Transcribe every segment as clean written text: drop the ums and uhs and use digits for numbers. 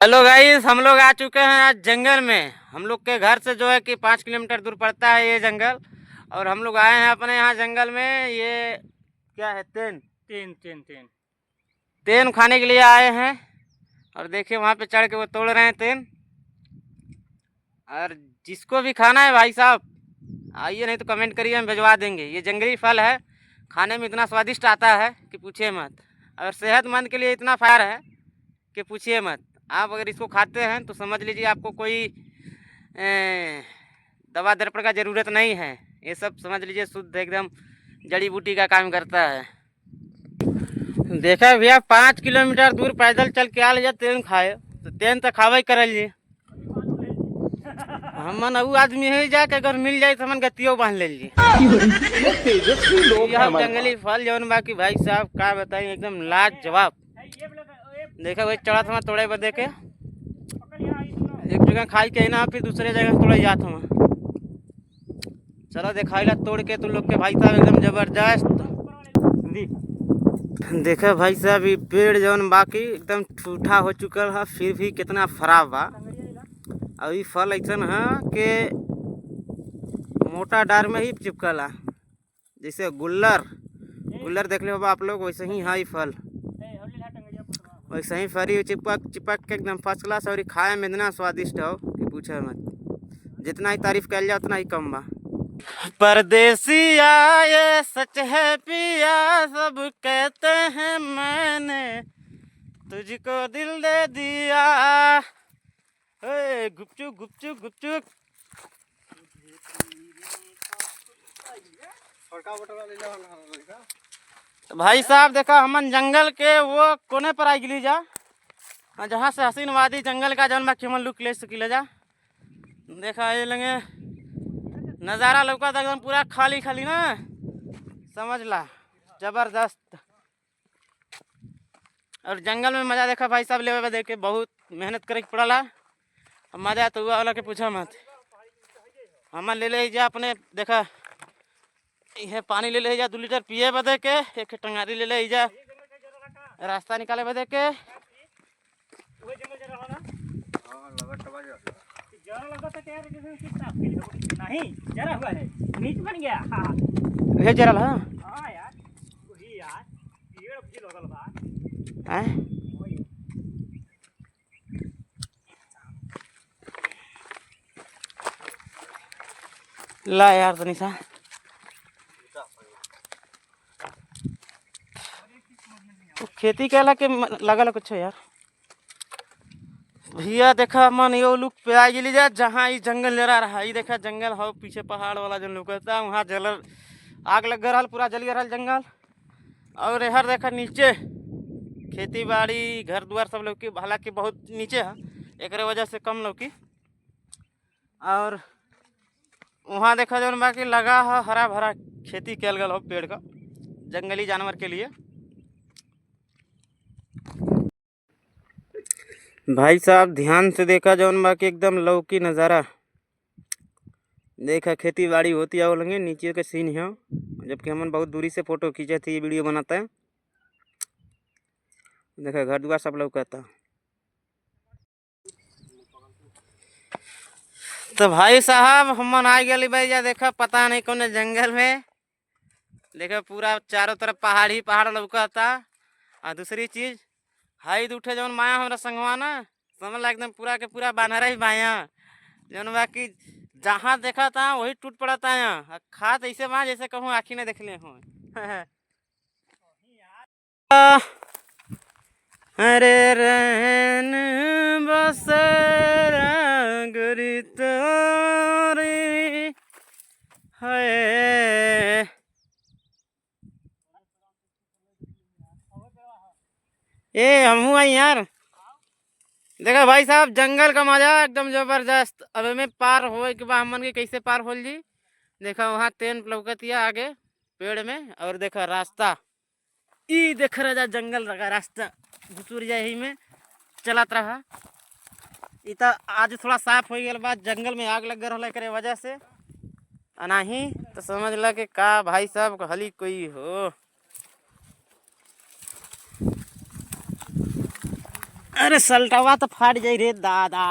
Hello guys, हम लोग आ चुके हैं आज जंगल में। हम लोग के घर से जो है कि 5 किलोमीटर दूर पड़ता है ये जंगल। और हम लोग आए हैं अपने यहाँ जंगल में। ये क्या है, तेन तीन तीन तीन तेन खाने के लिए आए हैं। और देखिए वहाँ पे चढ़ के वो तोड़ रहे हैं तेन। और जिसको भी खाना है भाई साहब आइए, नहीं तो कमेंट करिए, हम भिजवा देंगे। ये जंगली फल है, खाने में इतना स्वादिष्ट आता है कि पूछिए मत। और सेहतमंद के लिए इतना फायर है कि पूछिए मत। आप अगर इसको खाते हैं तो समझ लीजिए आपको कोई दवा दर्पण का ज़रूरत नहीं है। ये सब समझ लीजिए शुद्ध एकदम जड़ी बूटी का काम करता है। देखा भैया 5 किलोमीटर दूर पैदल चल के आ लीजिए, तेन खाए तो तेन तो खावे कर लीजिए। हमन ऊ आदमी है जाके अगर मिल जाए तो हमन गतियों बांध ले लीजिए। यह जंगली फल जौन बाकी भाई साहब का बताइए, एकदम लाजवाब। देखा भाई चढ़ा था तोड़े बदे के एक जगह खाई के ना, फिर दूसरे जगह तोड़े जात हूँ। चलो दिखाई ला तोड़ के तुम लोग के भाई साहब, एकदम जबरदस्त। देखा भाई साहब ये पेड़ जौन बाकी एकदम ठूठा हो चुकल है, फिर भी कितना खराब बा। और ये फल ऐसा है कि मोटा डार में ही चिपकला, जैसे गुल्लर गुल्लर देख ले बाबा आप लोग, वैसे ही है ये फल। वैसे ही फरी चिपक चिपक के एकदम फर्स्ट क्लास। और खाए में इतना स्वादिष्ट हो कि पूछो मत। जितना ही तारीफ कर लिया उतना ही कम बा। परदेसिया ये सच है पिया, सब कहते हैं मैंने तुझको दिल दे दिया। गुपचुप गुपचुप गुपचुप। तो भाई साहब देखा हमन जंगल के वो कोने पर आई गिली जा, जहाँ से हसीन वादी जंगल का जौन बाकी हमन लुक ले सकिले जा। देखा ये लगे नज़ारा लौका था एकदम पूरा खाली खाली ना, समझ ला जबरदस्त। और जंगल में मज़ा देखा भाई साहब ले देख के बहुत मेहनत करे पड़ला। मज़ा तो हुआ वाला के पूछा मत। हमन ले जा अपने देखा ये पानी ले जा 2 लीटर पिए बदे के, एक टंगारी ले जा रास्ता निकाले बदे के। नहीं जरा हुआ है, नीच बन गया। ये जरल हाँ हाँ यार वही यार पेड़ भी लगल बा। ला यार तनिषा तो खेती कैला के लगल कुछ यार। भैया देखा मन यो लुक पे आ गई जा, जहाँ ये जंगल जरा रहा। ये देखा जंगल हो पीछे पहाड़ वाला जो लुक था, वहाँ जल आग लग रहा, पूरा जल रहा जंगल। और यार देखा नीचे खेती बाड़ी घर द्वार सब लोग की, हालांकि बहुत नीचे है, एक वजह से कम लोग की। और वहाँ देखा जो बाकी लगा है हरा भरा खेती कैल गल हो पेड़ का, जंगली जानवर के लिए। भाई साहब ध्यान से देखा जौन बाकी एकदम लौकी नज़ारा देखा, खेती बाड़ी होती है वो लगे नीचे के सीन है। जबकि हम बहुत दूरी से फोटो खींचे थे, ये वीडियो बनाता है। देखा घर द्वार सब लोग कहता। तो भाई साहब हम आ गए भाई जा, देखा पता नहीं कौन जंगल में। देखा पूरा चारों तरफ पहाड़ ही पहाड़ लौकता। और दूसरी चीज हाई उठे जौन माया हमारा संगवा ना, समझ ला एकदम पूरा के पूरा बानर ही माया जौन बाकी जहाँ देखा था वही टूट पड़ा था। यहाँ खात ऐसे वहाँ जैसे कहूँ आँखी ने देख ले हूँ। अरे रहन बसरा गुरी तोरी है। ए हम आई यार। देखा भाई साहब जंगल का मजा एकदम जबरदस्त। अब में पार हो के बाद हमन के कैसे पार होल जी। देखा वहाँ तेन लौकतिया आगे पेड़ में, और देखा रास्ता ई देख रहा जंगल रहा रास्ता घुसुर जाए ही में चलत रहा। इतना आज थोड़ा साफ हो गया बाद, जंगल में आग लग रहा करे वजह से अनाही तो समझ ला कि का भाई साहब हली कोई हो। अरे सल्टवा तो फाट जाई रे दादा।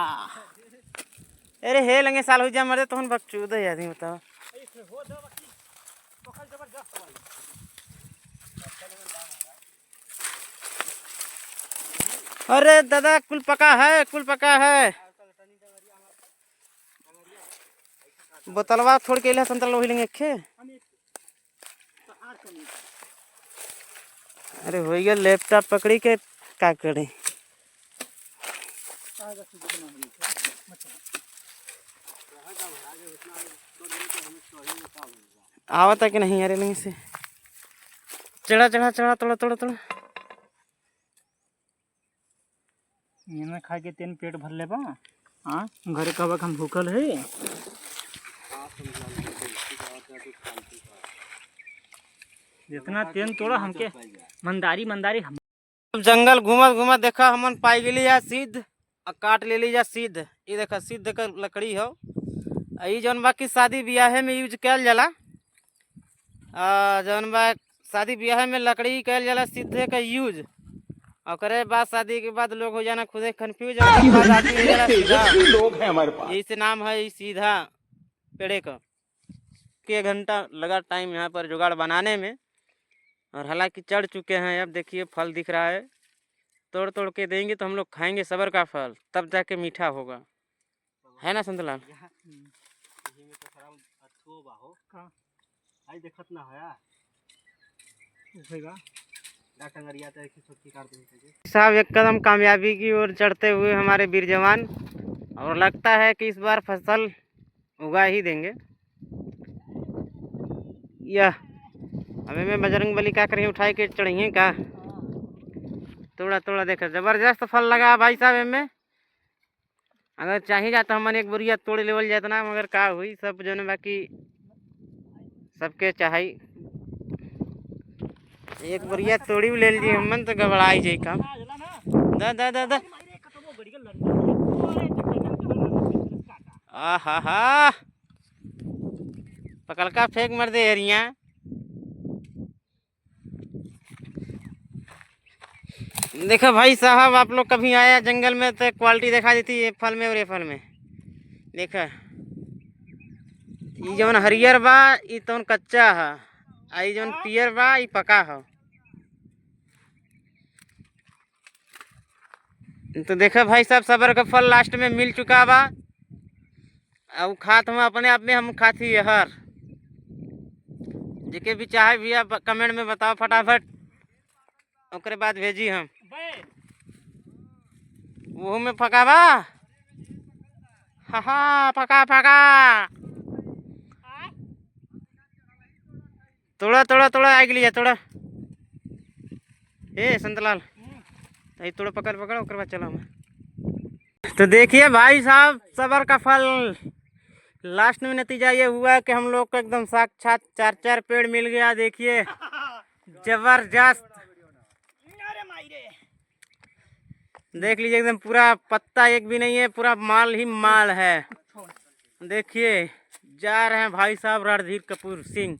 अरे हे लंगे साल हो जा मरे तो हम बकचूद है आदमी बताओ। हो दो बाकी पकड़ जबरदस्त भाई। अरे दादा कुल पका है, कुल पका है। बोतलवा छोड़ के इला संतरा वही लेंगे खे। अरे हो गया लैपटॉप पकड़ी के का करे। आवता कि नहीं अरे लेंगे से चढ़ा चढ़ा चढ़ा तोड़ा तोड़ा तोड़ा। इनमें खा के तेन पेट भर ले बा। हाँ घरे कब हम भूखल है। जितना तेन तोड़ा हमके मंदारी मंदारी हम जंगल घूमत घूमत देखा हमन पाई गेली या सिद्ध काट ले ली जा सिद्ध। ये देखा सिद्ध का लकड़ी हो। ई जौन बा की शादी ब्याह में यूज कैल जाला। जौन बा शादी ब्याह में लकड़ी कैल जाला सिद्धे का यूज। और करे बाद शादी के बाद लोग हो जाना खुदे कंफ्यूज लोग हैं हमारे पास। यही से नाम है सीधा पेड़े का। के घंटा लगा टाइम यहाँ पर जुगाड़ बनाने में। और हालांकि चढ़ चुके हैं। अब देखिए फल दिख रहा है। तोड़ तोड़ के देंगे तो हम लोग खाएंगे सबर का फल, तब जाके मीठा होगा, है ना संतलाल। देखत ना साहब एक कदम कामयाबी की ओर चढ़ते हुए हमारे वीर जवान। और लगता है कि इस बार फसल उगा ही देंगे। यह हमें में बजरंग बली का करें उठाए के चढ़िए का। थोड़ा थोड़ा देखा जबरदस्त फल लगा भाई साहब इनमें। अगर चाहिए जाता हमन एक बुरिया तोड़ लेवल जाता ना, मगर का हुई सब जन बाकी सबके चाहे एक बुरिया तोड़ी ले लीजिए हमन तो गबड़ाई जाई काम। दा दा दा दा आहा हा पकड़का फेंक मर दे हरिया। देखो भाई साहब आप लोग कभी आया जंगल में तो क्वालिटी दिखा देती है फल में और ये फल में। देखा ये जौन हरियर बा ये तो कच्चा है। आई जौन पियर बा ये पका है। तो देखा भाई साहब सबर का फल लास्ट में मिल चुका बा। अब खात हम अपने आप में हम खाती है हर जेके भी चाहे भी आप कमेंट में बताओ फटाफट। ओकरे बाद भेजी हम वो में पकावा। हाँ पका पका तोड़ा तोड़ा तोड़ा आग लिया तोड़ा। ए संतलाल ये तोड़ा पकड़ पकड़ ओकर बाद चला मैं। तो देखिए भाई साहब सबर का फल लास्ट में नतीजा ये हुआ कि हम लोग को एकदम साक्षात 4-4 पेड़ मिल गया। देखिए जबरदस्त देख लीजिए एकदम पूरा पत्ता एक भी नहीं है, पूरा माल ही माल है। देखिए जा रहे हैं भाई साहब रणधीर कपूर सिंह।